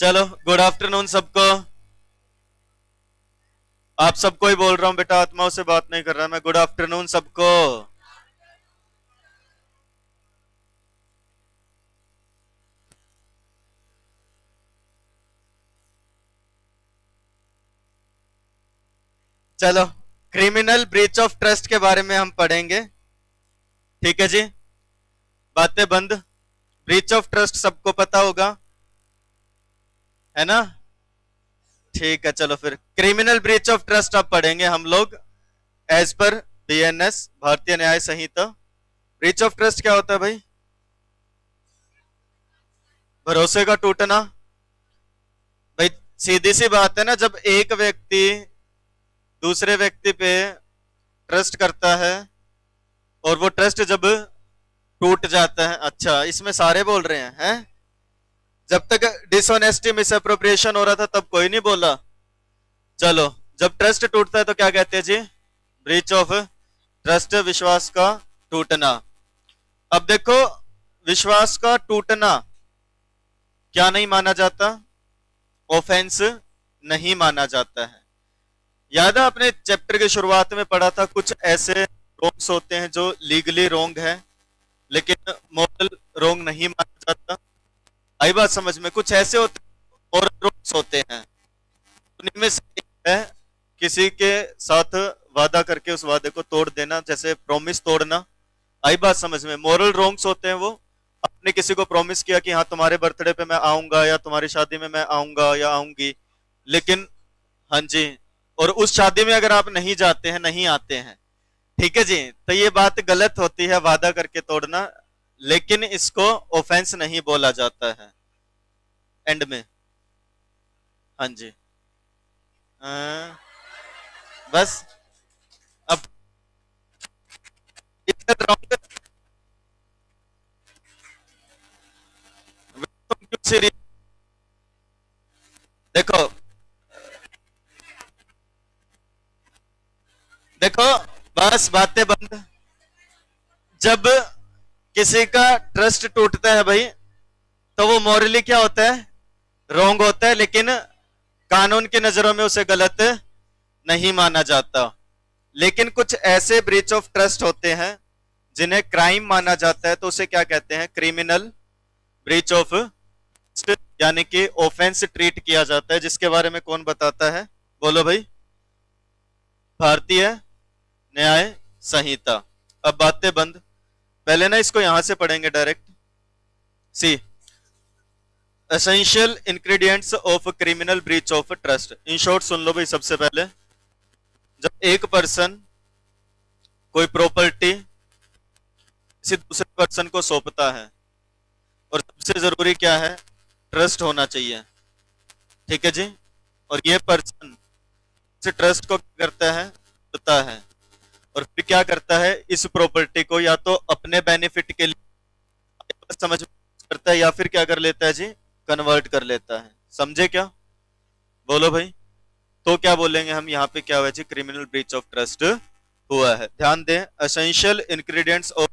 चलो good afternoon सबको। आप सबको ही बोल रहा हूं बेटा, आत्माओं से बात नहीं कर रहा मैं। गुड आफ्टरनून सबको। चलो क्रिमिनल ब्रीच ऑफ ट्रस्ट के बारे में हम पढ़ेंगे, ठीक है जी। बातें बंद। ब्रीच ऑफ ट्रस्ट सबको पता होगा, है ना? ठीक है, चलो फिर क्रिमिनल ब्रीच ऑफ ट्रस्ट अब पढ़ेंगे हम लोग एज पर बीएनएस, भारतीय न्याय संहिता। ब्रीच ऑफ ट्रस्ट क्या होता है भाई? भरोसे का टूटना। भाई सीधी सी बात है ना, जब एक व्यक्ति दूसरे व्यक्ति पे ट्रस्ट करता है और वो ट्रस्ट जब टूट जाता है, अच्छा इसमें सारे बोल रहे हैं? जब तक डिसऑनेस्टी मिसअप्रोप्रिएशन हो रहा था तब कोई नहीं बोला। चलो जब ट्रस्ट टूटता है तो क्या कहते हैं जी? ब्रीच ऑफ ट्रस्ट, विश्वास का टूटना। अब देखो, विश्वास का टूटना क्या नहीं माना जाता? ऑफेंस नहीं माना जाता है। याद है अपने चैप्टर के शुरुआत में पढ़ा था, कुछ ऐसे रोंग्स होते हैं जो लीगली रोंग है लेकिन मॉरल रोंग नहीं माना जाता। आई बात समझ में? कुछ ऐसे होते हैं मॉरल रोंग्स होते हैं, उनमें से एक है किसी के साथ वादा करके उस वादे को तोड़ देना, जैसे प्रॉमिस तोड़ना। आई बात समझ में? मॉरल रोंग्स होते हैं वो, आपने किसी को प्रॉमिस किया कि हाँ तुम्हारे बर्थडे पे मैं आऊंगा या तुम्हारी शादी में मैं आऊंगा या आऊंगी, लेकिन हाँ जी, और उस शादी में अगर आप नहीं जाते हैं, नहीं आते हैं, ठीक है जी, तो ये बात गलत होती है, वादा करके तोड़ना, लेकिन इसको ऑफेंस नहीं बोला जाता है एंड में। हाँ जी। बस अब इधर रॉन्ग, तुम क्यों सीरियस? देखो देखो, बस बातें बंद। जब किसी का ट्रस्ट टूटता है भाई, तो वो मॉरली क्या होता है? रॉन्ग होता है, लेकिन कानून की नजरों में उसे गलत नहीं माना जाता। लेकिन कुछ ऐसे ब्रीच ऑफ ट्रस्ट होते हैं जिन्हें क्राइम माना जाता है, तो उसे क्या कहते हैं? क्रिमिनल ब्रीच ऑफ ट्रस्ट, यानी कि ऑफेंस ट्रीट किया जाता है। जिसके बारे में कौन बताता है? बोलो भाई। भारतीय न्याय संहिता। अब बातें बंद। पहले ना इसको यहां से पढ़ेंगे direct. C essential ingredients of criminal breach of trust. In short सुन लो भाई। सबसे पहले, जब एक पर्सन कोई प्रॉपर्टी किसी दूसरे पर्सन को सौंपता है, और सबसे जरूरी क्या है? ट्रस्ट होना चाहिए, ठीक है जी। और ये पर्सन से ट्रस्ट को करता है, करता है, और फिर क्या करता है? इस प्रॉपर्टी को या तो अपने बेनिफिट के लिए समझ करता है, या फिर क्या कर लेता है जी? कन्वर्ट कर लेता है। समझे क्या? बोलो भाई। तो क्या बोलेंगे हम यहाँ पे? क्या हुआ जी? क्रिमिनल ब्रीच ऑफ ट्रस्ट हुआ है। ध्यान दें, essential ingredients of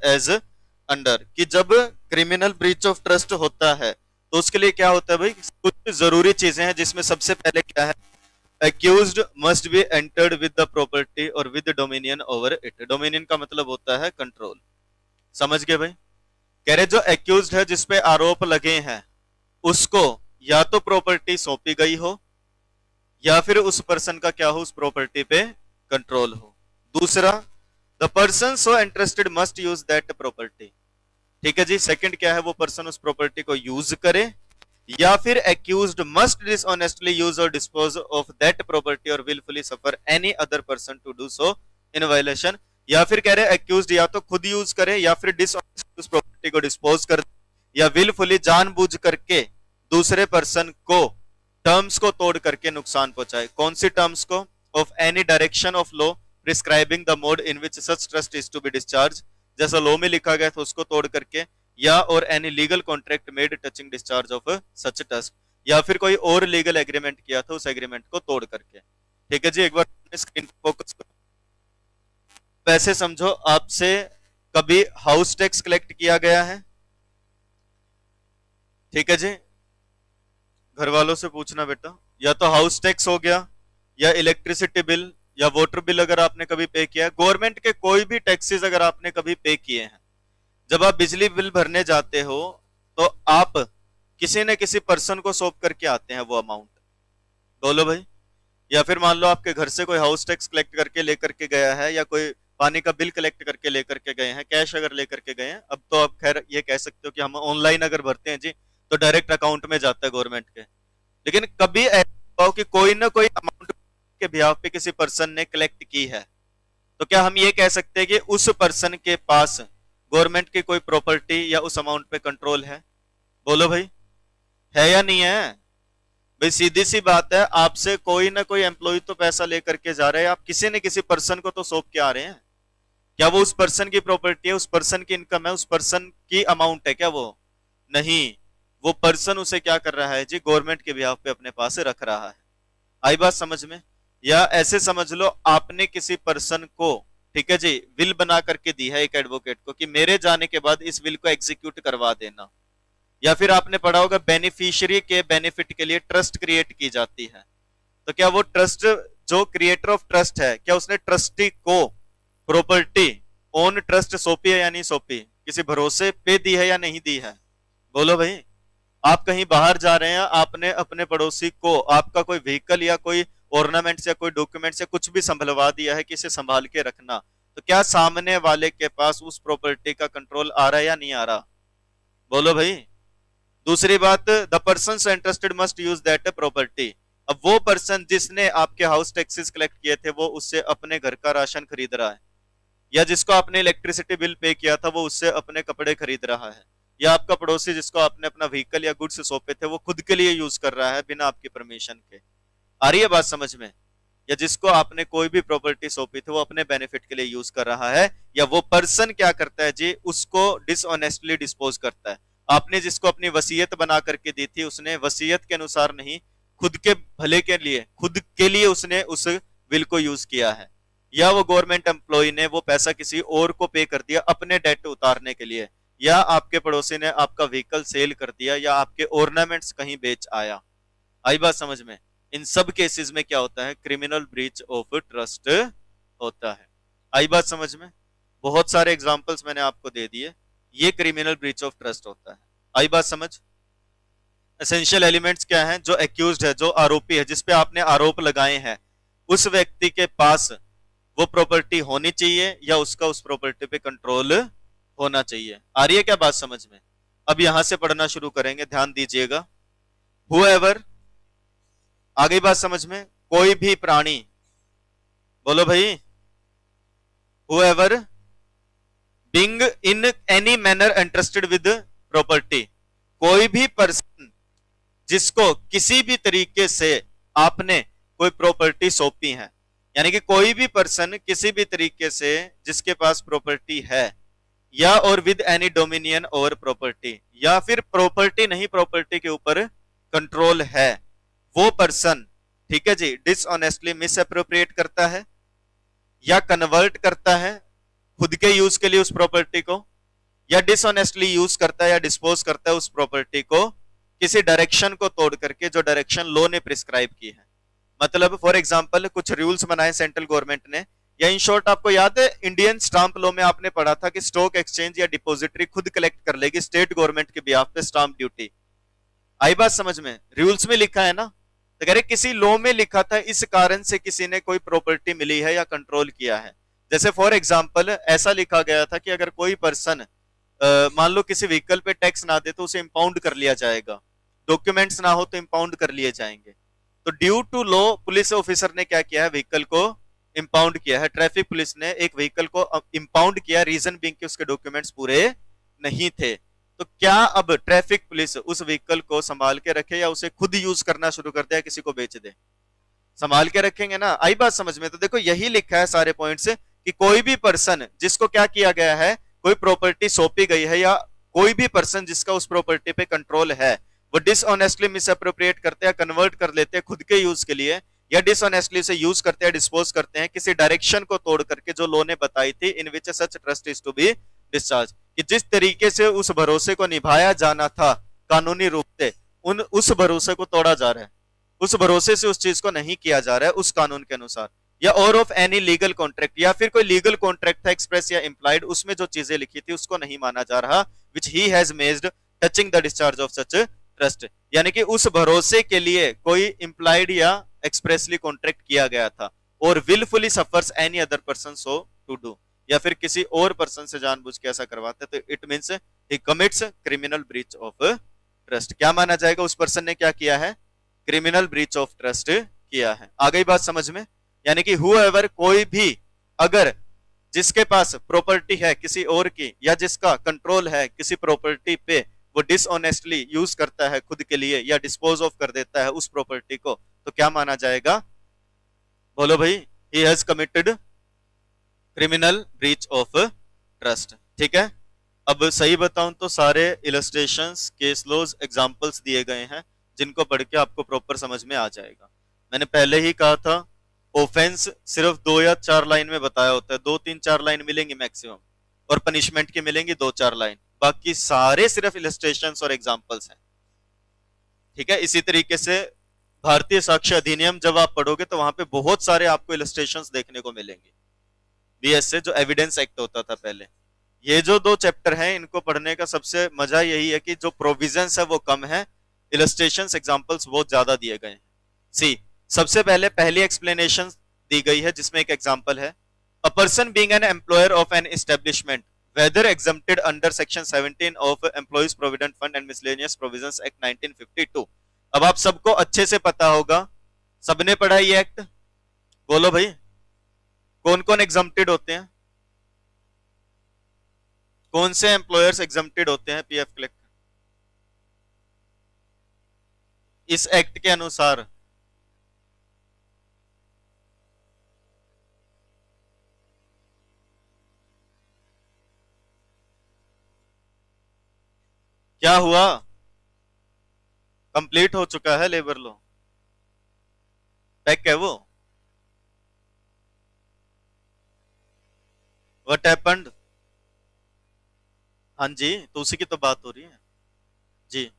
as under, कि जब क्रिमिनल ब्रीच ऑफ ट्रस्ट होता है तो उसके लिए क्या होता है भाई? कुछ जरूरी चीजें हैं, जिसमें सबसे पहले क्या है? Accused must be entered with the property or with dominion over it. Dominion का मतलब होता है कंट्रोल। समझ गए भाई? कह रहे जो एक्यूज्ड है, जिसपे आरोप लगे हैं, उसको या तो प्रॉपर्टी सौंपी गई हो, या फिर उस पर्सन का क्या हो? उस प्रॉपर्टी पे कंट्रोल हो। दूसरा, the person so interested must use that property. ठीक है जी। सेकंड क्या है? वो पर्सन उस प्रॉपर्टी को यूज करे, या फिर एक्यूज्ड मस्ट डिसऑनेस्टली यूज और डिस्पोज ऑफ दैट प्रॉपर्टी और wilfully suffer any other person to do so in violation. या फिर कह रहे एक्यूज्ड या तो खुद यूज करे, या फिर डिसऑनेस्टली उस प्रॉपर्टी को डिस्पोज कर, या विलफुली जानबूझ करके दूसरे पर्सन को टर्म्स को तोड़ करके नुकसान पहुंचाए। कौन सी टर्म्स को? Of any direction of law prescribing the mode in which such trust is to be discharge, जैसा लॉ में लिखा गया था उसको तोड़ करके, या और any legal contract made touching discharge of such trust, या फिर कोई और लीगल एग्रीमेंट किया था उस एग्रीमेंट को तोड़ करके। ठीक है जी। एक बार स्क्रीन पर फोकस करो। पैसे समझो, आपसे कभी हाउस टैक्स कलेक्ट किया गया है? ठीक है जी, घर वालों से पूछना बेटा, या तो हाउस टैक्स हो गया, या इलेक्ट्रिसिटी बिल, या वाटर बिल अगर आपने कभी पे किया है, गवर्नमेंट के कोई भी टैक्सेस अगर आपने कभी पे किए हैं। जब आप बिजली बिल भरने जाते हो तो आप किसी न किसी पर्सन को सौंप करके आते हैं वो अमाउंट, बोलो भाई। या फिर मान लो आपके घर से कोई हाउस टैक्स कलेक्ट करके लेकर के गया है, या कोई पानी का बिल कलेक्ट करके लेकर के गए हैं, कैश अगर लेकर के गए हैं। अब तो आप खैर ये कह सकते हो कि हम ऑनलाइन अगर भरते हैं जी तो डायरेक्ट अकाउंट में जाता है गवर्नमेंट के, लेकिन कभी ऐसा हो कि कोई ना कोई अमाउंट के बिहाफ पे किसी पर्सन ने कलेक्ट की है, तो क्या हम ये कह सकते हैं कि उस पर्सन के पास गवर्नमेंट की कोई प्रॉपर्टी या उस अमाउंट पे कंट्रोल है? बोलो भाई, है या नहीं है? भाई सीधी सी बात है, आपसे कोई ना कोई एम्प्लॉय तो पैसा लेकर के जा रहे हैं, आप किसी न किसी पर्सन को तो सौंप के आ रहे हैं। क्या वो उस पर्सन की प्रॉपर्टी है, उस पर्सन की इनकम है, उस पर्सन की अमाउंट है क्या? वो नहीं, वो पर्सन उसे क्या कर रहा है जी, गवर्नमेंट के बिहाफ पे अपने पास रख रहा है। आई बात समझ में? या ऐसे समझ लो, आपने किसी पर्सन को, ठीक है जी, विल बना करके दी है एक एडवोकेट को कि मेरे जाने के बाद इस विल को एग्जीक्यूट करवा देना। या फिर आपने पढ़ा होगा बेनिफिशियरी के बेनिफिट के लिए ट्रस्ट क्रिएट की जाती है, तो क्या वो ट्रस्ट, जो क्रिएटर ऑफ ट्रस्ट है, क्या उसने ट्रस्टी को प्रॉपर्टी ओन ट्रस्ट सौंपी है या नहीं सौंपी? किसी भरोसे पे दी है या नहीं दी है? बोलो भाई। आप कहीं बाहर जा रहे हैं, आपने अपने पड़ोसी को आपका कोई व्हीकल या कोई ऑर्नामेंट्स या कोई डॉक्यूमेंट्स या कुछ भी संभलवा दिया है कि इसे संभाल के रखना, तो क्या सामने वाले के पास उस प्रॉपर्टी का कंट्रोल आ रहा है या नहीं आ रहा? बोलो भाई। दूसरी बात, the person interested must use that property. अब वो पर्सन जिसने आपके हाउस टैक्सेस कलेक्ट किए थे वो उससे अपने घर का राशन खरीद रहा है, या जिसको आपने इलेक्ट्रिसिटी बिल पे किया था वो उससे अपने कपड़े खरीद रहा है, या आपका पड़ोसी जिसको आपने अपना व्हीकल या गुड्स सौंपे थे वो खुद के लिए यूज कर रहा है बिना आपकी परमिशन के। आ रही है बात समझ में? या जिसको आपने कोई भी प्रॉपर्टी सौंपी थी वो अपने बेनिफिट के लिए यूज कर रहा है, या वो पर्सन क्या करता है जी, उसको डिसऑनेस्टली डिस्पोज करता है। आपने जिसको अपनी वसीयत बना करके दी थी, उसने वसीयत के अनुसार नहीं, खुद के भले के लिए, खुद के लिए उसने उस विल को यूज किया है। या वो गवर्नमेंट एम्प्लॉय ने वो पैसा किसी और को पे कर दिया अपने डेट उतारने के लिए, या आपके पड़ोसी ने आपका व्हीकल सेल कर दिया, या आपके ऑर्नामेंट्स कहीं बेच आया। आई बात समझ में? इन सब केसेस में क्या होता है, क्रिमिनल ब्रीच ऑफ ट्रस्ट होता है। आई बात समझ में? बहुत सारे एग्जांपल्स मैंने आपको दे दिए, ये क्रिमिनल ब्रीच ऑफ ट्रस्ट होता है। आई बात समझ? एसेंशियल एलिमेंट्स क्या हैं? जो एक्यूज्ड है, जो आरोपी है, जिसपे आपने आरोप लगाए हैं, उस व्यक्ति के पास वो प्रॉपर्टी होनी चाहिए या उसका उस प्रॉपर्टी पे कंट्रोल होना चाहिए। आ रही है क्या बात समझ में? अब यहां से पढ़ना शुरू करेंगे, ध्यान दीजिएगा। हुएवर, आ गई बात समझ में? कोई भी प्राणी, बोलो भाई, whoever being in any manner interested with property, कोई भी पर्सन जिसको किसी भी तरीके से आपने कोई प्रॉपर्टी सौंपी है, यानी कि कोई भी पर्सन किसी भी तरीके से जिसके पास प्रॉपर्टी है, या और with any dominion over property, या फिर प्रॉपर्टी नहीं, प्रॉपर्टी के ऊपर कंट्रोल है, वो पर्सन, ठीक है जी, डिसऑनेस्टली मिस अप्रोप्रिएट करता है या कन्वर्ट करता है खुद के यूज के लिए उस प्रॉपर्टी को, या डिसऑनेस्टली यूज करता है या डिस्पोज करता है उस प्रॉपर्टी को किसी डायरेक्शन को तोड़ करके, जो डायरेक्शन लॉ ने प्रिस्क्राइब की है। मतलब फॉर एग्जांपल कुछ रूल्स बनाए सेंट्रल गवर्नमेंट ने, या इन शॉर्ट आपको याद है इंडियन स्टाम्प लॉ में आपने पढ़ा था कि स्टॉक एक्सचेंज या डिपॉजिटरी खुद कलेक्ट कर लेगी स्टेट गवर्नमेंट के बिहाफ पे स्टाम्प ड्यूटी। आई बात समझ में? रूल्स में लिखा है ना, तो कह रहे किसी लॉ में लिखा था, इस कारण से किसी ने कोई प्रॉपर्टी मिली है या कंट्रोल किया है। जैसे फॉर एग्जांपल ऐसा लिखा गया था कि अगर कोई पर्सन मान लो किसी व्हीकल पे टैक्स ना दे तो उसे इंपाउंड कर लिया जाएगा, डॉक्यूमेंट्स ना हो तो इंपाउंड कर लिए जाएंगे। तो due to law police officer ने क्या किया है, व्हीकल को इंपाउंड किया है। ट्रैफिक पुलिस ने एक व्हीकल को इंपाउंड किया, रीजन बीइंग कि उसके डॉक्यूमेंट्स पूरे नहीं थे। तो क्या अब ट्रैफिक पुलिस उस व्हीकल को संभाल के रखे या उसे खुद यूज करना शुरू कर दे या किसी को बेच दे? संभाल के रखेंगे ना। आई बात समझ में? तो देखो यही लिखा है सारे पॉइंट्स कि कोई भी पर्सन जिसको क्या किया गया है, कोई प्रॉपर्टी सौंपी गई है, या कोई भी पर्सन जिसका उस प्रॉपर्टी पे कंट्रोल है, वो डिसऑनेस्टली मिसअप्रोप्रिएट करते हैं, कन्वर्ट कर लेते हैं खुद के यूज के लिए, या डिसऑनेस्टली से यूज करते हैं, डिस्पोज करते हैं किसी डायरेक्शन को तोड़ करके जो लॉ ने बताई थी, in which such trust is to be discharge, कि जिस तरीके से उस भरोसे को निभाया जाना था कानूनी रूप से उस भरोसे को तोड़ा जा रहा है, उस भरोसे से उस चीज को नहीं किया जा रहा है उस कानून के अनुसार, या और ऑफ एनी लीगल कॉन्ट्रैक्ट, या फिर कोई लीगल कॉन्ट्रैक्ट था एक्सप्रेस या इंप्लाइड, उसमें जो चीजें लिखी थी उसको नहीं माना जा रहा, which he has made touching the discharge of such trust, यानी कि उस भरोसे के लिए कोई इंप्लाइड या एक्सप्रेसली कॉन्ट्रैक्ट किया गया था, और wilfully suffers any other person so to do, या फिर किसी और पर्सन से जानबूझ के ऐसा करवाते, तो it means he commits criminal breach of trust. क्या माना जाएगा? उस पर्सन ने क्या किया है? क्रिमिनल ब्रीच ऑफ ट्रस्ट किया है। आ गई बात समझ में? यानी कि हुएवर, कोई भी अगर जिसके पास प्रॉपर्टी है किसी और की, या जिसका कंट्रोल है किसी प्रॉपर्टी पे, वो डिसऑनेस्टली यूज करता है खुद के लिए या डिस्पोज ऑफ कर देता है उस प्रॉपर्टी को, तो क्या माना जाएगा? बोलो भाई, he has committed criminal breach of trust. ठीक है, अब सही बताऊं तो सारे इलस्ट्रेशंस, केस लॉज, एग्जांपल्स दिए गए हैं, जिनको पढ़ के आपको प्रॉपर समझ में आ जाएगा। मैंने पहले ही कहा था ऑफेंस सिर्फ 2 या 4 लाइन में बताया होता है, 2-3-4 लाइन मिलेंगी मैक्सिमम, और पनिशमेंट की मिलेंगी 2-4 लाइन, बाकी सारे सिर्फ इलस्ट्रेशंस और एग्जांपल्स हैं। ठीक है, इसी तरीके से भारतीय साक्ष्य अधिनियम जब आप पढ़ोगे तो वहां पे बहुत सारे आपको इलस्ट्रेशंस देखने को मिलेंगे, बीएस से, जो एविडेंस एक्ट होता था पहले। ये जो 2 चैप्टर हैं, इनको पढ़ने का सबसे मजा यही है कि जो प्रोविजंस है वो कम है, इलस्ट्रेशंस, एग्जांपल्स बहुत ज्यादा दिए गए हैं। सी, सबसे पहले पहली एक्सप्लेनेशन दी गई है जिसमें एक एग्जांपल है, a person being an employer of an establishment whether exempted under section 17 of employees provident fund and miscellaneous provisions act 1952। अब आप सबको अच्छे से पता होगा, सबने पढ़ा ये एक्ट? बोलो भाई, कौन कौन एग्जम्प्टेड होते हैं? कौन से एम्प्लॉयर्स एग्जम्प्टेड होते हैं पीएफ कलेक्ट इस एक्ट के अनुसार? क्या हुआ? कंप्लीट हो चुका है लेबर लॉ, पैक है वो। What happened? हाँ जी, तो उसी की तो बात हो रही है जी।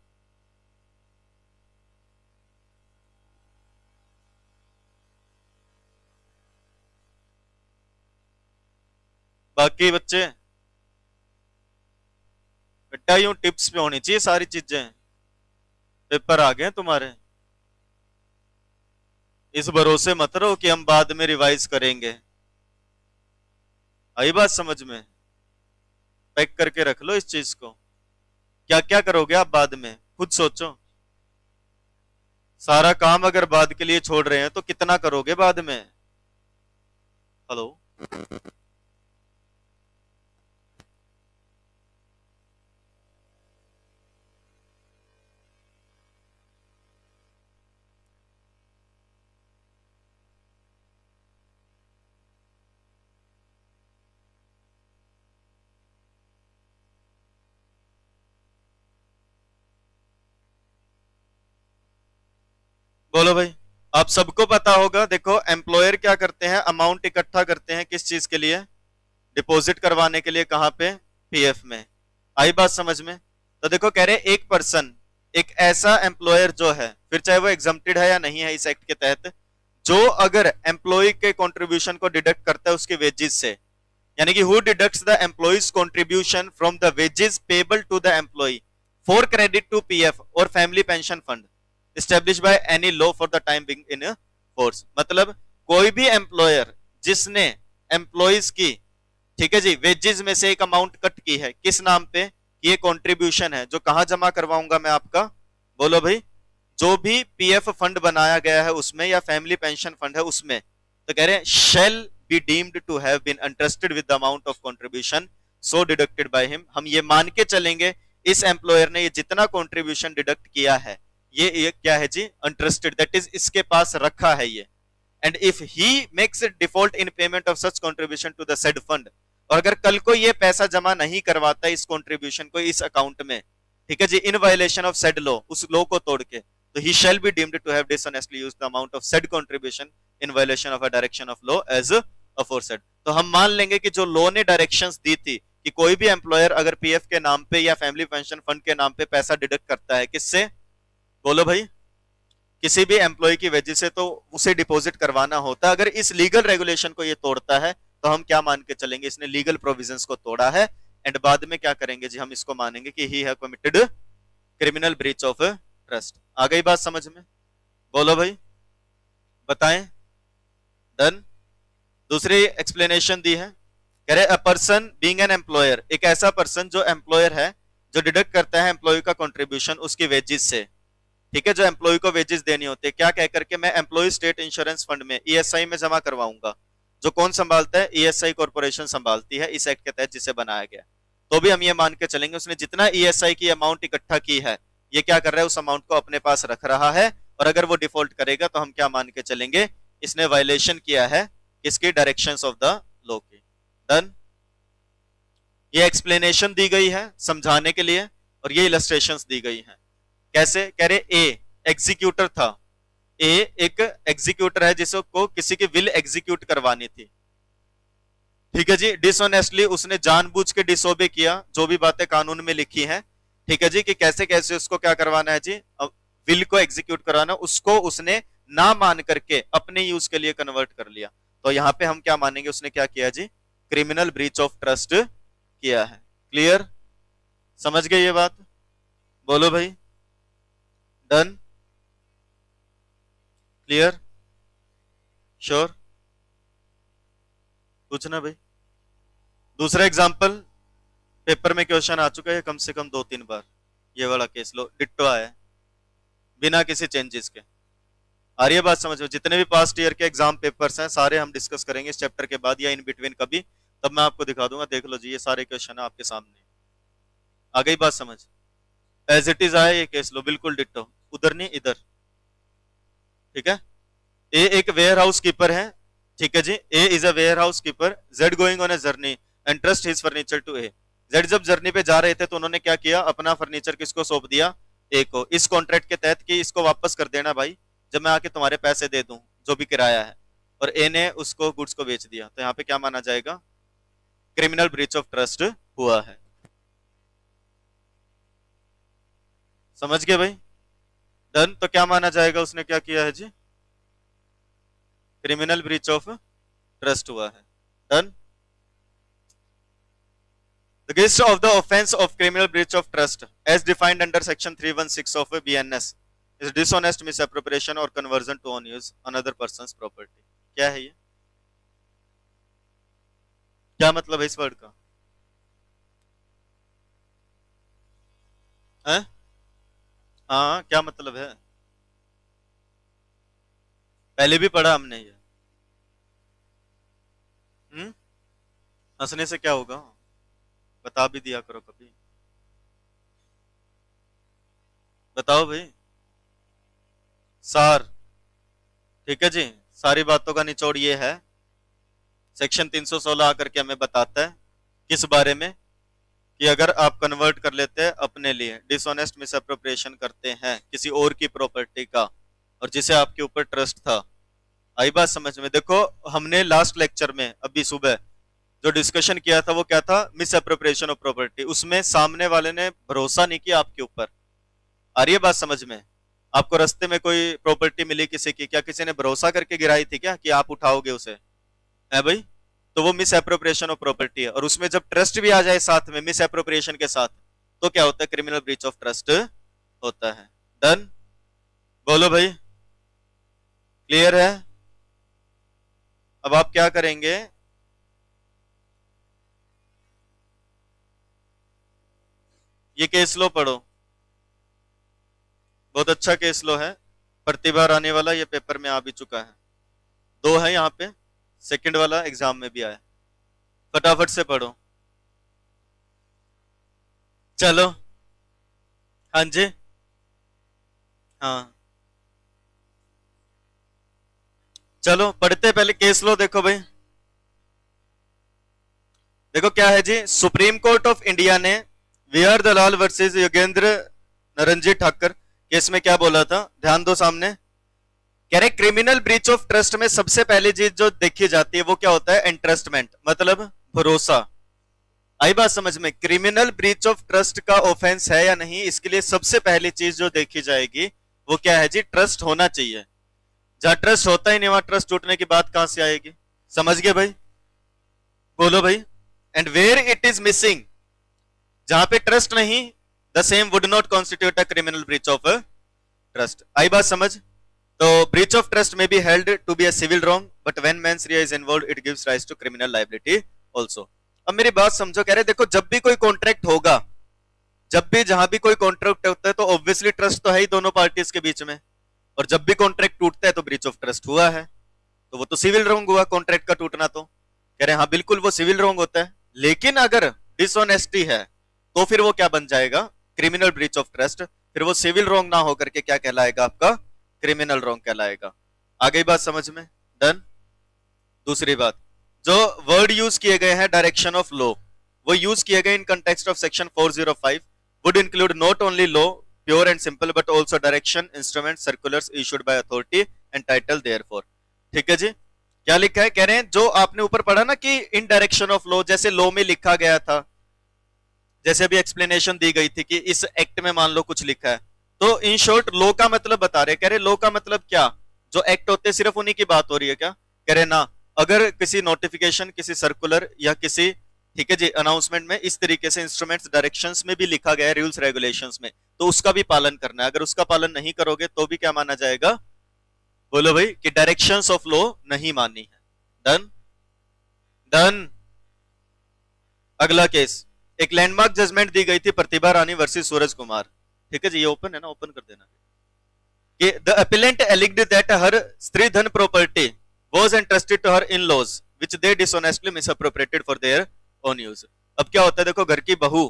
बाकी बच्चे बेटा यूं टिप्स पे होनी चाहिए सारी चीजें, पेपर आ गए तुम्हारे, इस भरोसे मत रहो कि हम बाद में रिवाइज करेंगे। आई बात समझ में? पैक करके रख लो इस चीज को, क्या क्या करोगे आप बाद में खुद सोचो। सारा काम अगर बाद के लिए छोड़ रहे हैं तो कितना करोगे बाद में? हेलो, बोलो भाई। आप सबको पता होगा, देखो एम्प्लॉयर क्या करते हैं, अमाउंट इकट्ठा करते हैं किस चीज के लिए? डिपॉजिट करवाने के लिए। कहां पे? पीएफ में। आई बात समझ में? तो देखो कह रहे एक पर्सन, एक ऐसा एम्प्लॉयर जो है, फिर चाहे वो एग्जम्प्टेड है या नहीं है इस एक्ट के तहत, जो अगर एम्प्लॉय के कंट्रीब्यूशन को डिडक्ट करता है उसके वेजेस से, यानी कि who deducts the employees contribution from the wages payable to the employee for credit to PF or family pension fund established by any law for the time being in force। मतलब कोई भी employer जिसने employees की, ठीक है जी, wages में से एक अमाउंट कट की है, किस नाम पे? ये कंट्रीब्यूशन है, जो कहां जमा करवाऊंगा मैं आपका? बोलो भाई, जो भी पीएफ फंड बनाया गया है उसमें, या फैमिली पेंशन फंड है उसमें, तो कह रहे हैं shall be deemed to have been interested with the amount of contribution so deducted by him. हम ये मान के चलेंगे इस एम्प्लॉयर ने ये जितना कंट्रीब्यूशन डिडक्ट किया है, ये क्या है जी? इंटरेस्टेड, दैट इज इसके पास रखा है ये। And if he makes default in payment of such contribution to the said fund, और अगर कल को ये पैसा जमा नहीं करवाता इस कंट्रीब्यूशन को इस अकाउंट में, ठीक है जी, in violation of said law, उस लॉ को तोड़ के, तो he shall be deemed to have dishonestly used the amount of said contribution in violation of a direction of law as aforesaid. तो हम मान लेंगे कि जो लॉ ने डायरेक्शंस दी थी कि कोई भी एम्प्लॉयर अगर पीएफ के नाम पे या फैमिली पेंशन फंड के नाम पे पैसा डिडक्ट करता है, किससे, बोलो भाई, किसी भी एम्प्लॉय की वजह से, तो उसे डिपॉजिट करवाना होता है। अगर इस लीगल रेगुलेशन को ये तोड़ता है तो हम क्या मान के चलेंगे, इसने लीगल प्रोविजंस को तोड़ा है। एंड बाद में क्या करेंगे जी, हम इसको मानेंगे कि he have committed criminal breach of trust. आ गई बात समझ में, बोलो भाई, बताएं। डन। दूसरी एक्सप्लेनेशन दी है, कह रहे अ पर्सन बीइंग एन एम्प्लॉयर, एक ऐसा पर्सन जो एम्प्लॉयर है, जो डिडक्ट करता है एम्प्लॉय का कंट्रीब्यूशन उसकी वेजेस से, ठीक है, जो एम्प्लॉय को वेजेस देनी होती है, क्या कह करके, मैं एम्प्लॉय स्टेट इंश्योरेंस फंड में ईएसआई में जमा करवाऊंगा। जो कौन संभालता है, ईएसआई कॉर्पोरेशन संभालती है इस एक्ट के तहत जिसे बनाया गया। तो भी हम ये मान के चलेंगे उसने जितना ईएसआई की अमाउंट इकट्ठा की है, ये क्या कर रहा है, उस अमाउंट को अपने पास रख रहा है। और अगर वो डिफॉल्ट करेगा तो हम क्या मान के चलेंगे, इसने वायलेशन किया है किसकी, डायरेक्शंस ऑफ द लॉ की। डन। ये एक्सप्लेनेशन दी गई है समझाने के लिए, और ये इलस्ट्रेशंस दी गई हैं। कैसे, कह रहे ए एग्जीक्यूटर था, ए एक एग्जीक्यूटर है जिसको किसी की विल एग्जीक्यूट करवानी थी, ठीक है जी। डिसऑनेस्टली उसने जानबूझ के डिसोबे किया, जो भी बातें कानून में लिखी हैं, ठीक है जी, कि कैसे कैसे उसको क्या करवाना है जी, विल को एग्जीक्यूट करवाना, उसको उसने ना मान करके अपने यूज के लिए कन्वर्ट कर लिया। तो यहां पे हम क्या मानेंगे, उसने क्या किया जी, क्रिमिनल ब्रीच ऑफ ट्रस्ट किया है। क्लियर, समझ गए ये बात, बोलो भाई। डन, क्लियर, श्योर, पूछना भाई। दूसरा एग्जांपल, पेपर में क्वेश्चन आ चुका है कम से कम 2-3 बार, ये वाला केस लो, डिट्टो आया है बिना किसी चेंजेस के। आ रही है बात समझ में, जितने भी पास्ट ईयर के एग्जाम पेपर्स हैं सारे हम डिस्कस करेंगे इस चैप्टर के बाद या इन बिटवीन कभी, तब मैं आपको दिखा दूंगा, देख लो जी, ये सारे क्वेश्चन है आपके सामने। आ गई बात समझ, एज इट इज आया ये केस लो, बिल्कुल डिट्टो, उधर नहीं इधर, ठीक है। ए एक वेयर हाउस कीपर है, ठीक है जी, A is a warehouse keeper, Z going on a journey and trust his furniture to A. Z जब जर्नी पे जा रहे थे तो उन्होंने क्या किया, अपना फर्नीचर किसको सौंप दिया, ए को, इस कॉन्ट्रैक्ट के तहत कि इसको वापस कर देना भाई जब मैं आके तुम्हारे पैसे दे दूं जो भी किराया है, और ए ने उसको गुड्स को बेच दिया, तो यहाँ पे क्या माना जाएगा, क्रिमिनल ब्रीच ऑफ ट्रस्ट हुआ है। समझ गए भाई। डन। तो क्या माना जाएगा, उसने क्या किया है जी, क्रिमिनल ब्रीच ऑफ ट्रस्ट हुआ है। Done. The gist of the offense of criminal breach of trust as defined under section 316 of BNS is dishonest misappropriation or conversion to own use another person's property। क्या है ये, क्या मतलब है इस word का, है? हाँ, क्या मतलब है, पहले भी पढ़ा हमने ये। हंसने से क्या होगा, बता भी दिया करो कभी, बताओ भाई। सार, ठीक है जी, सारी बातों का निचोड़ ये है, सेक्शन 316 आकर के हमें बताता है किस बारे में, कि अगर आप कन्वर्ट कर लेते हैं अपने लिए, डिसऑनेस्ट मिसअप्रोप्रिएशन करते हैं किसी और की प्रॉपर्टी का, और जिसे आपके ऊपर ट्रस्ट था। आई बात समझ में। देखो हमने लास्ट लेक्चर में अभी सुबह जो डिस्कशन किया था वो क्या था, मिसअप्रोप्रिएशन ऑफ प्रॉपर्टी, उसमें सामने वाले ने भरोसा नहीं किया आपके ऊपर। आ रही है बात समझ में, आपको रास्ते में कोई प्रॉपर्टी मिली किसी की, क्या किसी ने भरोसा करके गिराई थी क्या कि आप उठाओगे उसे, है भाई, तो वो मिस एप्रोप्रिएशन ऑफ प्रॉपर्टी है। और उसमें जब ट्रस्ट भी आ जाए साथ में मिस एप्रोप्रिएशन के साथ, तो क्या होता है, क्रिमिनल ब्रीच ऑफ ट्रस्ट होता है। डन, बोलो भाई, क्लियर है। अब आप क्या करेंगे, ये केस लो पढ़ो, बहुत अच्छा केस लो है, प्रतिबार आने वाला, ये पेपर में आ भी चुका है, 2 है यहाँ पे, सेकंड वाला एग्जाम में भी आया, फटाफट से पढ़ो। चलो, हाँ जी, हाँ चलो पढ़ते, पहले केस लो देखो भाई। देखो क्या है जी, सुप्रीम कोर्ट ऑफ इंडिया ने विहार दलाल वर्सेस योगेंद्र नरंजी ठाकर केस में क्या बोला था, ध्यान दो सामने। कह रहे क्रिमिनल ब्रीच ऑफ ट्रस्ट में सबसे पहली चीज जो देखी जाती है वो क्या होता है, एंट्रस्टमेंट, मतलब भरोसा। आई बात समझ में? क्रिमिनल ब्रीच ऑफ ट्रस्ट का ऑफेंस है या नहीं, इसके लिए सबसे पहली चीज जो देखी जाएगी वो क्या है जी? ट्रस्ट होना चाहिए। जहां ट्रस्ट होता ही नहीं वहां ट्रस्ट टूटने की बात कहां से आएगी? समझ गए भाई? बोलो भाई। And where it is missing, जहां पे ट्रस्ट नहीं, the same would not constitute a criminal breach of trust. आई बात समझ? तो breach of trust may be held to be a civil wrong, but when mens rea is involved it gives rise to criminal liability also. अब मेरी बात समझो, कह रहे देखो जब भी कोई कॉन्ट्रैक्ट होगा, जब भी जहां भी कोई कॉन्ट्रैक्ट होता है तो ऑब्वियसली ट्रस्ट तो है ही दोनों पार्टीज के बीच में, और जब भी कॉन्ट्रैक्ट टूटता है तो ब्रीच ऑफ ट्रस्ट हुआ है, तो वो तो सिविल रॉन्ग हुआ कॉन्ट्रैक्ट का टूटना। तो कह रहे हाँ बिल्कुल वो सिविल रॉन्ग होता है, लेकिन अगर डिसऑनेस्टी है तो फिर वो क्या बन जाएगा? Criminal breach of trust. फिर वो सिविल रॉन्ग ना होकर के क्या कहलाएगा? आपका क्रिमिनल रॉन्ग कहलाएगा। आ गई बात समझ में? डन। दूसरी बात, जो वर्ड यूज किए गए हैं डायरेक्शन ऑफ लॉ, वो यूज किए गए in context of section 405 would include not only law pure and simple but also direction, instrument, circulars issued by authority and title therefore. ठीक है जी। क्या लिखा है? कह रहे हैं जो आपने ऊपर पढ़ा ना कि इन डायरेक्शन ऑफ लॉ, जैसे लॉ में लिखा गया था, जैसे अभी एक्सप्लेनेशन दी गई थी कि इस एक्ट में मान लो कुछ लिखा है, तो इन शॉर्ट लॉ का मतलब बता रहे। कह रहे लॉ का मतलब क्या? जो एक्ट होते हैं सिर्फ उन्हीं की बात हो रही है क्या? कह रहे ना, अगर किसी नोटिफिकेशन, किसी सर्कुलर या किसी, ठीक है जी, अनाउंसमेंट में इस तरीके से इंस्ट्रूमेंट्स, डायरेक्शंस में भी लिखा गया है, रूल्स रेगुलेशंस में, तो उसका भी पालन करना है। अगर उसका पालन नहीं करोगे तो भी क्या माना जाएगा? बोलो भाई, कि डायरेक्शंस ऑफ लॉ नहीं मानी है। डन। डन। अगला केस, एक लैंडमार्क जजमेंट दी गई थी प्रतिभा रानी वर्सेस सूरज कुमार। ठीक है जी, ये ओपन है ना, ओपन कर देना। कि the appellant alleged that her stridhan property was entrusted to her in laws which they dishonestly misappropriated for their own use. अब क्या होता है देखो, घर की बहू,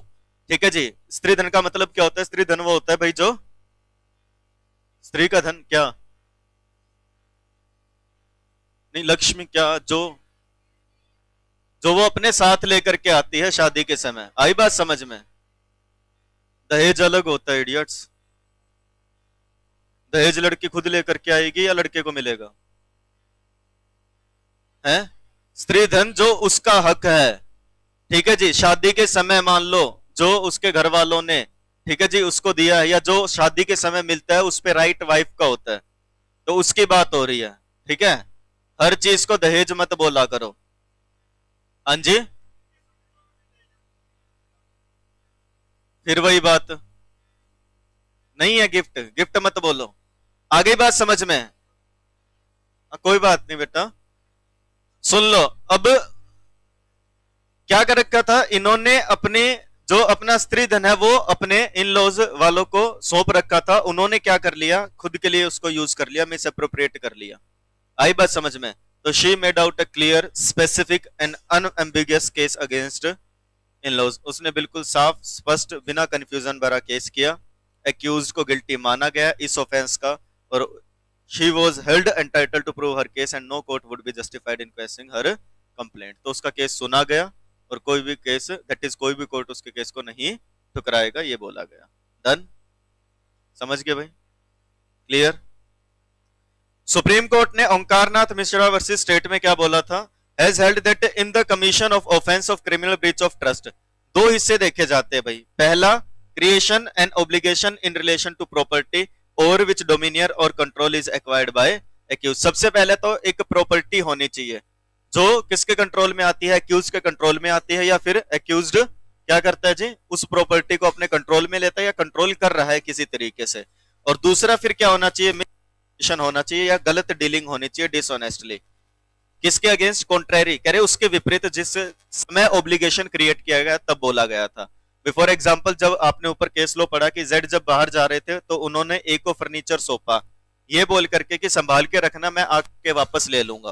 ठीक है जी, स्त्रीधन का मतलब क्या होता है? स्त्रीधन वो होता है भाई जो स्त्री का धन, क्या नहीं, लक्ष्मी, क्या जो जो वो अपने साथ लेकर के आती है शादी के समय। आई बात समझ में? दहेज अलग होता है इडियट्स। दहेज लड़की खुद लेकर के आएगी या लड़के को मिलेगा? है स्त्री धन जो उसका हक है, ठीक है जी, शादी के समय मान लो जो उसके घर वालों ने, ठीक है जी, उसको दिया है, या जो शादी के समय मिलता है उस पे राइट वाइफ का होता है, तो उसकी बात हो रही है। ठीक है, हर चीज को दहेज मत बोला करो। हाँ जी, फिर वही बात नहीं है, गिफ्ट गिफ्ट मत बोलो। आ गई बात समझ में? कोई बात नहीं बेटा, सुन लो। अब क्या कर रखा था इन्होंने? अपने जो अपना स्त्री धन है वो अपने इन लॉज वालों को सौंप रखा था, उन्होंने क्या कर लिया? खुद के लिए उसको यूज कर लिया, मिस अप्रोप्रिएट कर लिया। आई बात समझ में? तो she made out a clear, specific and unambiguous case against in laws. उसने बिल्कुल साफ, स्पष्ट, बिना कंफ्यूजन भरा केस किया। एक्यूज को गिल्टी माना गया इस ऑफेंस का, और she was held entitled to prove her case and no court would be justified in questioning her complaint. तो उसका केस सुना गया और कोई भी केस, दैट इज कोई भी कोर्ट उसके केस को नहीं ठुकराएगा, ये बोला गया। डन। समझ गए भाई? क्लियर? सुप्रीम कोर्ट ने ओंकारनाथ मिश्रा वर्सेस स्टेट में क्या बोला था? Has held that in the commission of offence of criminal breach of trust दो हिस्से देखे जाते हैं भाई। पहला, creation and obligation in relation to property over which dominion or control is acquired by accused. सबसे पहले तो एक प्रॉपर्टी होनी चाहिए जो किसके कंट्रोल में आती है? एक्यूज के कंट्रोल में आती है, या फिर एक्यूज्ड क्या करता है जी? उस प्रॉपर्टी को अपने कंट्रोल में लेता है या कंट्रोल कर रहा है किसी तरीके से। और दूसरा फिर क्या होना चाहिए? होना चाहिए या गलत डीलिंग होनी चाहिए, डिसऑनेस्टली। किसके अगेंस्ट? कॉन्ट्रेरी, कह रहे उसके विपरीत जिस समय ऑब्लिगेशन क्रिएट किया गया तब बोला गया था। बिफोर एग्जांपल, जब आपने ऊपर केस लो पढ़ा कि जेड जब बाहर जा रहे थे तो उन्होंने ए को फर्नीचर सौंपा, ये बोल करके कि संभाल के रखना, मैं आके वापस ले लूंगा।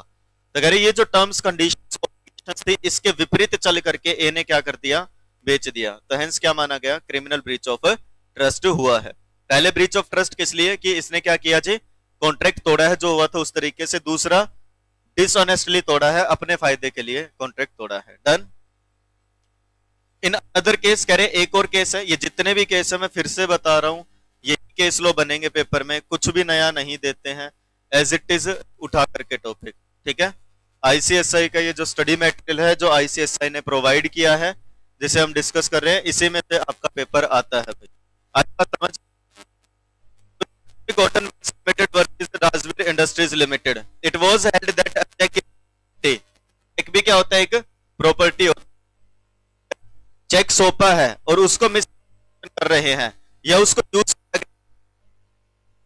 तो कह रहे ये जो टर्म्स कंडीशंस थी इसके विपरीत चल करके ए ने क्या कर दिया? बेच दिया। तो हेंस क्या माना गया? क्रिमिनल ब्रीच ऑफ ट्रस्ट हुआ है। पहले ब्रीच ऑफ ट्रस्ट किस लिए? कि इसने क्या किया जी? कॉन्ट्रैक्ट तोड़ा है जो हुआ था उस तरीके से। दूसरा, डिसऑनेस्टली तोड़ा है, अपने फायदे के लिए कॉन्ट्रैक्ट तोड़ा है। डन। इन अदर केस, कह रहे एक और केस है, ये जितने भी केस है मैं फिर से बता रहा हूं, ये केस लो बनेंगे पेपर में, कुछ भी नया नहीं देते हैं, एज इट इज उठा करके टॉपिक। ठीक है, आईसीएसआई का ये जो स्टडी मटेरियल है जो आईसीएसआई ने प्रोवाइड किया है, जिसे हम डिस्कस कर रहे हैं, इसी में से आपका पेपर आता है भाई। आज बात समझ। Cotton limited versus Rajveer industries limited, it was held that cheque भी क्या होता है, एक प्रॉपर्टी होता है। चेक सौंपा है और उसको मिस कर रहे हैं या उसको यूज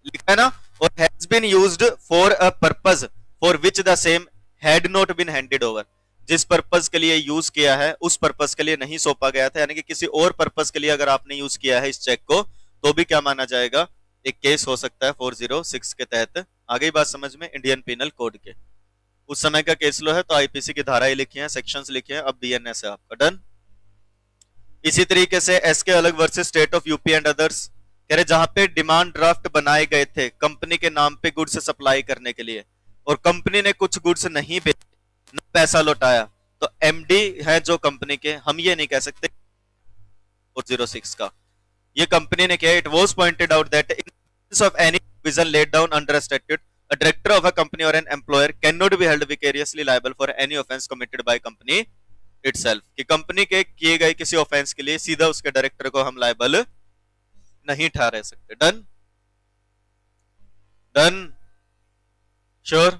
लिखा है ना, और has been used for a purpose for which the same had not been handed over, जिस पर्पस के लिए यूज किया है उस पर्पस के लिए नहीं सौंपा गया था, यानी कि किसी और पर्पस के लिए अगर आपने यूज किया है इस चेक को तो भी क्या माना जाएगा, एक केस हो सकता है 406 के तहत। आ गई बात समझ में, इंडियन पिनल कोड के उस समय का केस लो है तो आईपीसी की धाराएं लिखी हैं, सेक्शंस लिखे हैं, अब बीएनएस है आपका। डन। इसी तरीके से एस के अलग versus state of UP and others, कह रहे जहां पे डिमांड ड्राफ्ट बनाए गए थे कंपनी के नाम पे गुड्स सप्लाई करने के लिए और कंपनी ने कुछ गुड्स नहीं बेचे, न पैसा लौटाया, तो एमडी है जो कंपनी के, हम ये नहीं कह सकते 406 का, ये कंपनी ने किया। It was pointed out that in of any provision laid down under statute a director of a company or an employer cannot be held vicariously liable for any offense committed by company itself, कि company के किए गए किसी offence के लिए सीधा उसके director को हम लायबल नहीं ठहरा सकते। डन। डन। श्योर।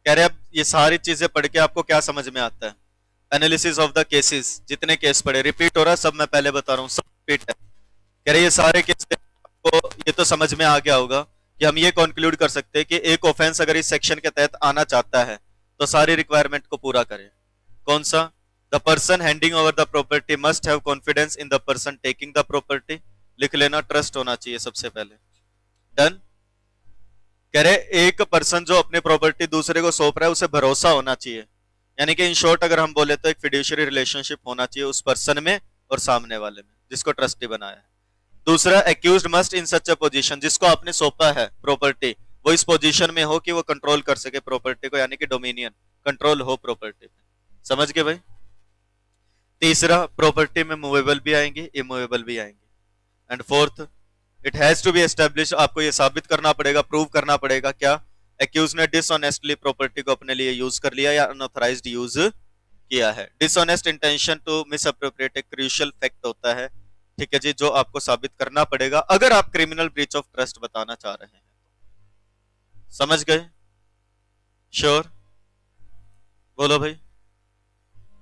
कह रहे अब ये सारी चीजें पढ़ के आपको क्या समझ में आता है, एनालिसिस ऑफ द केसेस, जितने केस पढ़े, रिपीट हो रहा है सब, मैं पहले बता रहा हूँ सब रिपीट है। कह रहे ये सारे केस आपको ये तो समझ में आ गया होगा कि हम ये कंक्लूड कर सकते हैं कि एक ऑफेंस अगर इस सेक्शन के तहत आना चाहता है तो सारी रिक्वायरमेंट को पूरा करे। कौन सा? The person handing over the property must have confidence in the person taking the property, लिख लेना, ट्रस्ट होना चाहिए सबसे पहले। डन। कह रहे एक पर्सन जो अपनी प्रॉपर्टी दूसरे को सौंप रहा है उसे भरोसा होना चाहिए, यानी कि इन शॉर्ट अगर हम बोले तो एक फिड्यूशियरी रिलेशनशिप होना चाहिए उस पर्सन में और सामने वाले में जिसको ट्रस्टी बनाया है। दूसरा, accused must in such a position, जिसको आपने सौंपा है प्रॉपर्टी वो इस पोजीशन में हो कि वो कंट्रोल कर सके प्रॉपर्टी को, यानी कि डोमिनियन, कंट्रोल हो प्रॉपर्टी पे। समझ गए भाई। तीसरा, प्रॉपर्टी में मूवेबल भी आएंगी इमूवेबल भी आएंगी। And fourth, it has to be establish, आपको ये साबित करना पड़ेगा, प्रूव करना पड़ेगा क्या, एक्यूज ने डिसऑनेस्टली प्रॉपर्टी को अपने लिए यूज कर लिया या अनऑथराइज्ड यूज किया है। Dishonest intention to misappropriate एक क्रूशियल फैक्ट होता है, ठीक है जी, जो आपको साबित करना पड़ेगा अगर आप क्रिमिनल ब्रीच ऑफ ट्रस्ट बताना चाह रहे हैं। समझ गए? श्योर? बोलो भाई।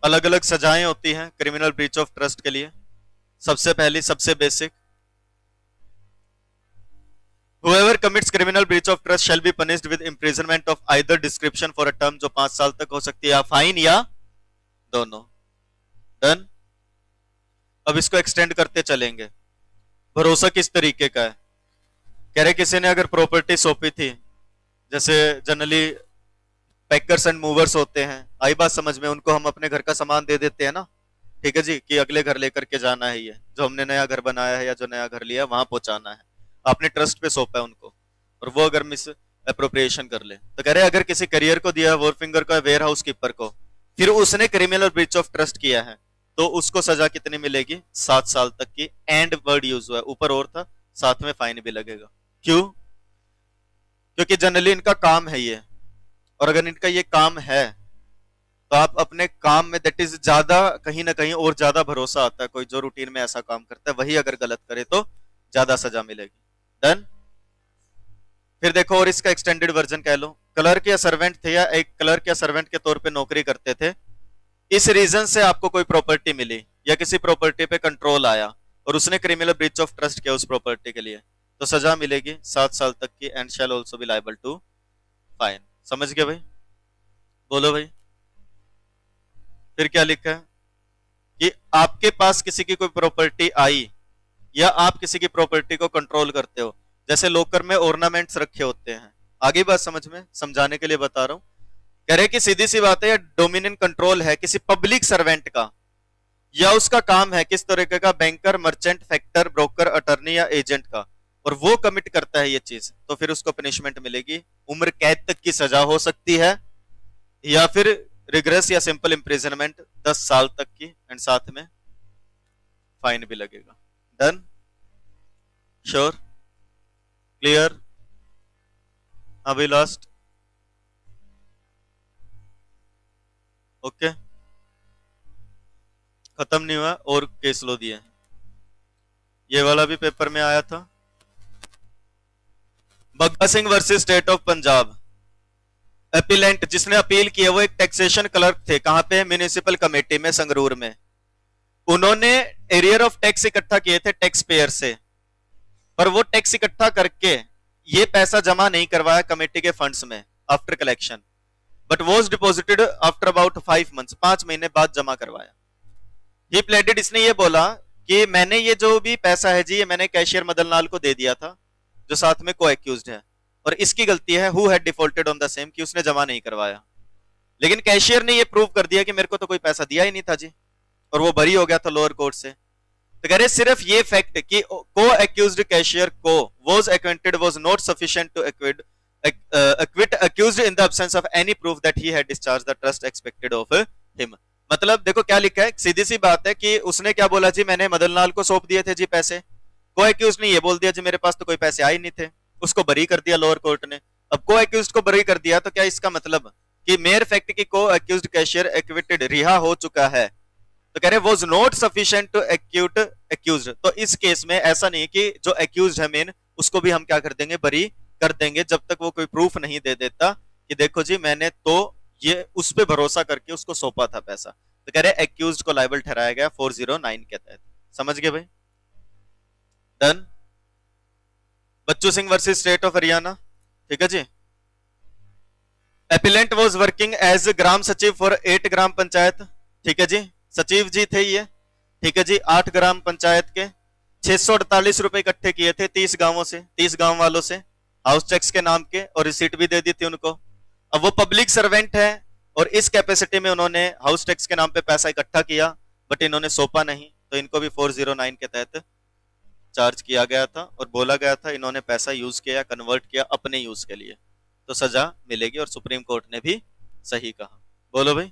अलग अलग सजाएं होती हैं क्रिमिनल ब्रीच ऑफ ट्रस्ट के लिए। सबसे पहली, सबसे basic, whoever commits criminal breach of trust shall be punished with imprisonment of either description for a term, जो 5 साल तक हो सकती है, या फाइन या दोनों। डन। अब इसको एक्सटेंड करते चलेंगे। भरोसा किस तरीके का है? कह रहे किसी ने अगर प्रॉपर्टी सौंपी थी, जैसे जनरली पैकर्स एंड मूवर्स होते हैं, आई बात समझ में, उनको हम अपने घर का सामान दे देते हैं ना, ठीक है जी, कि अगले घर लेकर के जाना है, ये जो हमने नया घर बनाया है या जो नया घर लिया वहां पहुंचाना है, आपने ट्रस्ट पे सौंपा है उनको, और वो अगर मिस अप्रोप्रिएशन कर ले, तो कह रहे अगर किसी करियर को दिया, वॉरफिंगर को, वेयर हाउस कीपर को, फिर उसने क्रिमिनल ब्रीच ऑफ ट्रस्ट किया है तो उसको सजा कितनी मिलेगी? 7 साल तक की। एंड वर्ड यूज हुआ है, ऊपर और था, साथ में फाइन भी लगेगा। क्यों? क्योंकि जनरली इनका काम है ये, और अगर इनका ये काम है तो आप अपने काम में दैट इज ज्यादा, कहीं ना कहीं और ज्यादा भरोसा आता है, कोई जो रूटीन में ऐसा काम करता है वही अगर गलत करे तो ज्यादा सजा मिलेगी। डन। फिर देखो, और इसका एक्सटेंडेड वर्जन कह लो, क्लर्क या सर्वेंट थे या एक क्लर्क या सर्वेंट के तौर पे नौकरी करते थे, इस रीजन से आपको कोई प्रॉपर्टी मिली या किसी प्रॉपर्टी पे कंट्रोल आया और उसने क्रिमिनल ब्रीच ऑफ ट्रस्ट किया उस प्रॉपर्टी के लिए, तो सजा मिलेगी 7 साल तक की, and shall also be liable to fine. समझ गए भाई? बोलो भाई। फिर क्या लिखा है कि आपके पास किसी की कोई प्रॉपर्टी आई या आप किसी की प्रॉपर्टी को कंट्रोल करते हो, जैसे लॉकर में ऑर्नामेंट्स रखे होते हैं, आगे बात समझ में, समझाने के लिए बता रहा हूं। कह रहे कि सीधी सी बात है, या डोमिनियन कंट्रोल है किसी पब्लिक सर्वेंट का, या उसका काम है किस तरीके का, banker, merchant, factor, broker, attorney या एजेंट का, और वो कमिट करता है ये चीज, तो फिर उसको पनिशमेंट मिलेगी, उम्र कैद तक की सजा हो सकती है, या फिर रिग्रेस या सिंपल इंप्रिजनमेंट 10 साल तक की, एंड साथ में फाइन भी लगेगा। डन? श्योर? क्लियर? अभी लास्ट। ओके। खत्म नहीं हुआ और केस लो दिए। ये वाला भी पेपर में आया था। Bagga Singh versus state of Punjab. Appellate जिसने अपील की है वो एक टैक्सेशन क्लर्क थे। कहां पे? म्युनिसिपल कमेटी में, संगरूर में। उन्होंने एरियर ऑफ टैक्स इकट्ठा किए थे टैक्स पेयर से, पर वो टैक्स इकट्ठा करके ये पैसा जमा नहीं करवाया कमेटी के फंड्स में after collection, but was deposited after about 5 months, 5 महीने बाद जमा करवाया। ही प्लेडेड, इसने ये बोला कि मैंने ये जो भी पैसा है जी, ये मैंने कैशियर मदन लाल को दे दिया था जो साथ में को एक्यूज्ड है, और इसकी गलती है who had defaulted on the same, कि उसने जमा नहीं करवाया। लेकिन कैशियर ने ये प्रूव कर दिया कि मेरे को तो कोई पैसा दिया ही नहीं था जी, और वो बरी हो गया था लोअर कोर्ट से। तो कह रहे सिर्फ ये फैक्ट कि को एक्यूज्ड कैशियर को was acquitted was not sufficient to acquit accused in the absence of any proof that he had discharged the trust expected of him। मतलब देखो क्या लिखा है, सीधी सी बात है कि उसने क्या बोला जी, मैंने मदन लाल को सौंप दिए थे जी पैसे। को एक्यूज्ड ने ये बोल दिया जी मेरे पास तो कोई पैसे आए नहीं थे, उसको बरी कर दिया लोअर कोर्ट ने। अब को एक्यूज्ड को बरी कर दिया तो क्या इसका मतलब कि मेयर फैक्ट की को एक्यूज्ड कैशियर एक्विटेड, रिहा हो चुका है, तो कह रहे was not sufficient to acquit accused. तो इस केस में ऐसा नहीं कि जो एक्यूज्ड है मेन उसको भी हम क्या कर देंगे, बरी कर देंगे, जब तक वो कोई प्रूफ नहीं दे देता कि देखो जी मैंने तो ये उस पे भरोसा करके उसको सौंपा था पैसा। तो कह रहे एक्यूज्ड को लायबल ठहराया गया 409 के तहत। समझ गए भाई? Done. Bachchu Singh versus state of Haryana. ठीक है जी। Appellant was working as gram सचिव फॉर 8 ग्राम पंचायत। ठीक है जी, सचिव जी थे ये। ठीक है जी, 8 ग्राम पंचायत के 648 रुपए इकट्ठे किए थे 30 गांवों से, 30 गांव वालों से, हाउस टैक्स के नाम के, और रिसीट भी दे दी थी उनको। अब वो पब्लिक सर्वेंट है और इस कैपेसिटी में उन्होंने हाउस टैक्स के नाम पे पैसा इकट्ठा किया, बट इन्होंने सौंपा नहीं, तो इनको भी 409 के तहत चार्ज किया गया था और बोला गया था इन्होंने पैसा यूज किया, कन्वर्ट किया अपने यूज के लिए, तो सजा मिलेगी, और सुप्रीम कोर्ट ने भी सही कहा। बोलो भाई।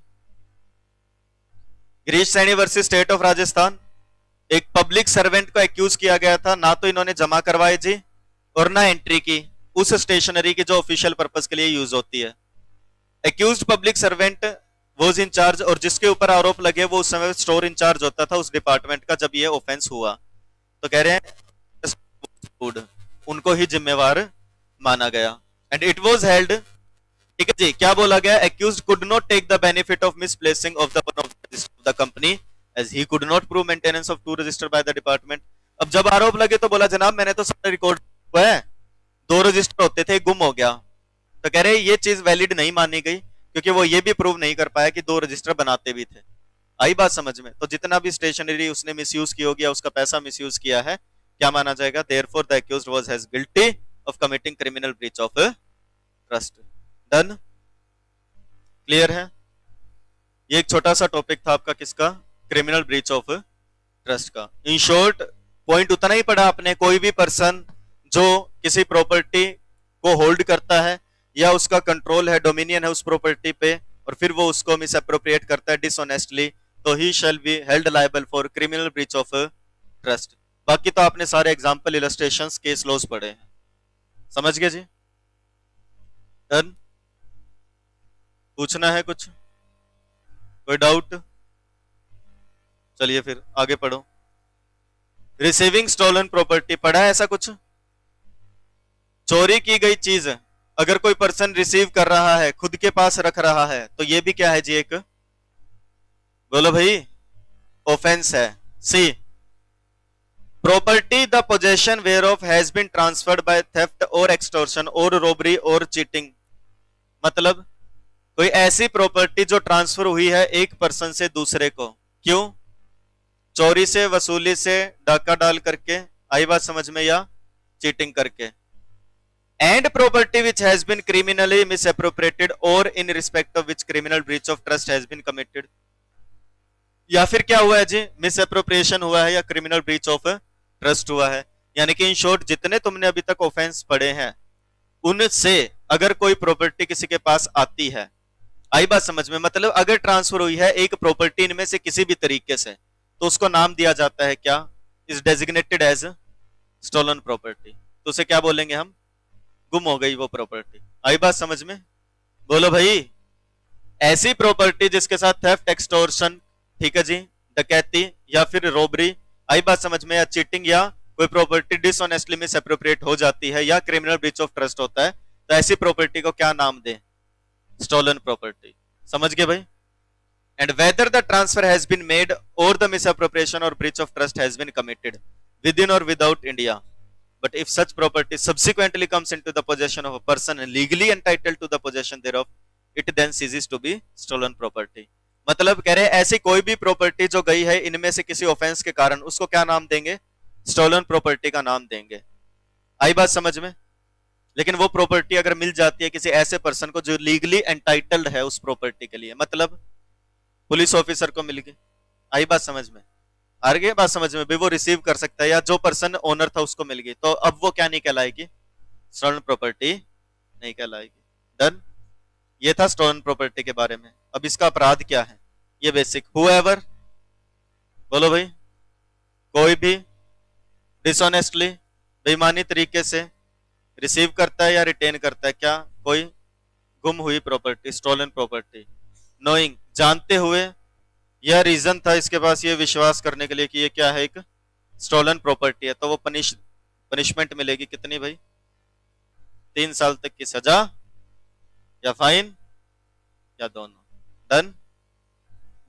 Girish Saini versus state of Rajasthan. एक पब्लिक सर्वेंट को एक्यूज किया गया था, ना तो इन्होंने जमा करवाए जी और ना एंट्री की उस स्टेशनरी की जो ऑफिशियल पर्पस के लिए यूज होती है। Accused public servant was in charge, और जिसके ऊपर आरोप लगे वो उस समय स्टोर इंचार्ज होता था उस डिपार्टमेंट का जब ये ऑफेंस हुआ। तो कह रहे हैं उनको ही जिम्मेवार माना गया। एंड इट वाज हेल्ड, ठीक है जी, क्या बोला गया, accused could not take the benefit of misplacing of the company as he could not prove maintenance of 2 register by the department. अब जब आरोप लगे तो बोला जनाब मैंने तो सारा रिकॉर्ड हुआ है, 2 रजिस्टर होते थे, गुम हो गया। तो कह रहे ये चीज वैलिड नहीं मानी गई क्योंकि वो ये भी प्रूव नहीं कर पाया कि 2 रजिस्टर बनाते भी थे। आई बात समझ में? तो जितना भी स्टेशनरी उसने मिसयूज की होगी या उसका पैसा मिसयूज किया है, क्या माना जाएगा, therefore the accused was has guilty of committing criminal breach of trust. Done? Clear है? ये एक छोटा सा टॉपिक था आपका, किसका, क्रिमिनल ब्रीच ऑफ ट्रस्ट का। इन शॉर्ट पॉइंट उतना ही पढ़ा आपने, कोई भी पर्सन जो किसी प्रॉपर्टी को होल्ड करता है या उसका कंट्रोल है, डोमिनियन है उस प्रॉपर्टी पे, और फिर वो उसको मिस अप्रोप्रिएट करता है डिसऑनेस्टली, तो he shall be held liable for criminal breach of trust. बाकी तो आपने सारे एग्जांपल, इलस्ट्रेशंस, केस लॉज पढ़े हैं। समझ गए जी? डन? पूछना है कुछ? कोई डाउट? चलिए फिर आगे पढ़ो। रिसीविंग स्टोलन प्रॉपर्टी पढ़ा है ऐसा कुछ? चोरी की गई चीज अगर कोई पर्सन रिसीव कर रहा है, खुद के पास रख रहा है, तो ये भी क्या है जी, एक, बोलो भाई, ऑफेंस है। C, property the possession whereof has been transferred by theft or extortion or robbery or cheating. मतलब कोई ऐसी प्रॉपर्टी जो ट्रांसफर हुई है एक पर्सन से दूसरे को, क्यों, चोरी से, वसूली से, डाका डाल करके, आई बात समझ में, या चीटिंग करके। And property which has been criminally misappropriated or in respect of which criminal breach of trust has been committed. या फिर क्या हुआ है जी, मिसअप्रोप्रिएशन हुआ है या क्रिमिनल ब्रीच ऑफ ट्रस्ट हुआ है। यानी कि इन शॉर्ट जितने तुमने अभी तक ऑफेंस पढ़े हैं उनसे अगर कोई प्रॉपर्टी किसी के पास आती है, आई बात समझ में, मतलब अगर ट्रांसफर हुई है एक प्रॉपर्टी इनमें से किसी भी तरीके से, तो उसको नाम दिया जाता है क्या, is designated as stolen property. तो उसे क्या बोलेंगे हम, गुम हो गई वो प्रॉपर्टी। आई बात समझ में? बोलो भाई। ऐसी प्रॉपर्टी जिसके साथ थेफ्ट, एक्सटॉर्शन, ठीक है जी, डकैती या फिर रोबरी, आई बात समझ में, या चीटिंग या कोई प्रॉपर्टी डिसऑनेस्टली मिस एप्रोप्रिएट हो जाती है या क्रिमिनल ब्रीच ऑफ ट्रस्ट होता है, तो ऐसी प्रॉपर्टी को क्या नाम दें? Stolen property. समझ गए भाई? And whether the transfer has been made or the misappropriation or breach of trust has been committed within or without India, but if such property subsequently comes into the possession of a person legally entitled to the possession thereof, it then ceases to be stolen property। मतलब कह रहे हैं ऐसी कोई भी property जो गई है इनमें से किसी ऑफेंस के कारण, उसको क्या नाम देंगे? स्टोलन प्रॉपर्टी का नाम देंगे। आई बात समझ में? लेकिन वो प्रॉपर्टी अगर मिल जाती है किसी ऐसे पर्सन को जो लीगली एंटाइटल्ड है उस प्रॉपर्टी के लिए, मतलब पुलिस ऑफिसर को मिल गई, आई बात समझ में? आ गई बात समझ में भी? वो रिसीव कर सकता है, या जो पर्सन ओनर था उसको मिल गई, तो अब वो क्या नहीं कहलाएगी? स्टोलन प्रॉपर्टी नहीं कहलाएगी। डन? ये था स्टोलन प्रॉपर्टी के बारे में। अब इसका अपराध क्या है ये बेसिक। हुएवर, बोलो भाई, कोई भी डिसऑनेस्टली, बेईमानी तरीके से रिसीव करता है या रिटेन करता है क्या कोई गुम हुई प्रॉपर्टी, स्टोलन प्रॉपर्टी, नोइंग, जानते हुए, यह रीजन था इसके पास ये विश्वास करने के लिए कि ये क्या है, एक स्टोलन प्रॉपर्टी है, तो वो पनिशमेंट मिलेगी कितनी भाई? 3 साल तक की सजा या फाइन या दोनों। डन?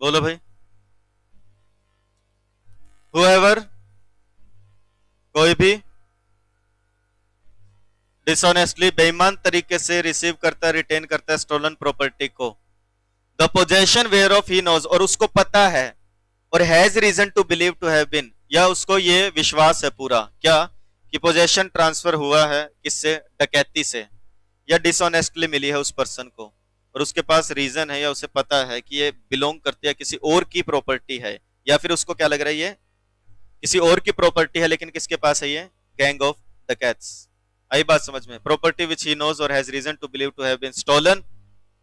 बोलो भाई। हुएवर, कोई भी डिसऑनेस्टली, बेईमान तरीके से रिसीव करता है, रिटेन करता है स्टोलन प्रॉपर्टी को, the possession whereof he knows, और उसको पता है, और has reason to believe to have been, या उसको ये विश्वास है पूरा क्या कि पोजेशन ट्रांसफर हुआ है किससे? डकैती से, या डिसऑनेस्टली मिली है उस पर्सन को, और उसके पास रीजन है या उसे पता है कि ये बिलोंग करती है किसी और की प्रॉपर्टी है, या फिर उसको क्या लग रहा है ये किसी और की प्रॉपर्टी है, लेकिन किसके पास है ये? Gang of डकैट्स। आई बात समझ में? Property which he knows or has reason to believe to have been stolen.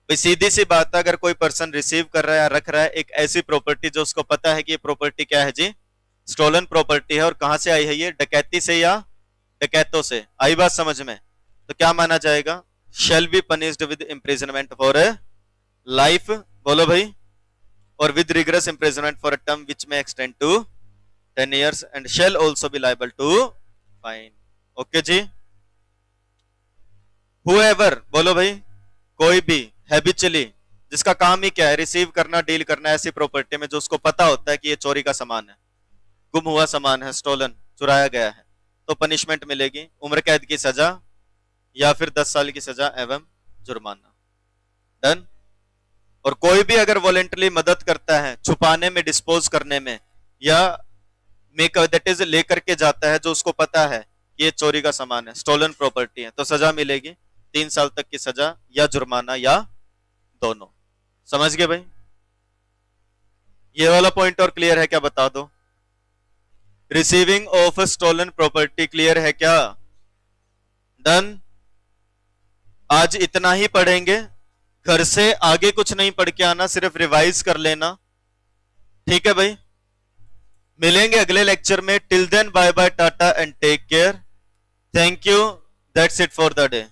सीधी सी बात है, अगर कोई पर्सन रिसीव कर रहा है या रख रहा है एक ऐसी प्रॉपर्टी जो उसको पता है कि ये प्रॉपर्टी क्या है जी? स्टोलन प्रॉपर्टी है, और कहां से आई है ये? डकैती से या डकैतों से। आई बात समझ में? तो क्या माना जाएगा? Shall be punished with imprisonment for a life, बोलो भाई, or with rigorous imprisonment for a term which may extend to 10 years and shall also be liable to fine. Okay जी। हुएवर, बोलो भाई, कोई भी हैबिचुअली, जिसका काम ही क्या है? रिसीव करना, डील करना ऐसी प्रॉपर्टी में जो उसको पता होता है कि ये चोरी का सामान है, गुम हुआ सामान है, स्टोलन, चुराया गया है, तो पनिशमेंट मिलेगी उम्र कैद की सजा या फिर 10 साल की सजा एवं जुर्माना। डन? और कोई भी अगर वॉलेंटरी मदद करता है छुपाने में, डिस्पोज करने में, या मेक दैट इज लेकर के जाता है जो उसको पता है कि ये चोरी का सामान है, स्टोलन प्रॉपर्टी है, तो सजा मिलेगी 3 साल तक की सजा या जुर्माना या दोनों। समझ गए भाई? ये वाला पॉइंट और क्लियर है क्या? बता दो। Receiving of stolen property clear है क्या? डन? आज इतना ही पढ़ेंगे, घर से आगे कुछ नहीं पढ़ के आना, सिर्फ रिवाइज कर लेना, ठीक है भाई? मिलेंगे अगले लेक्चर में। Till then bye bye, tata and take care. Thank you. That's it for the day.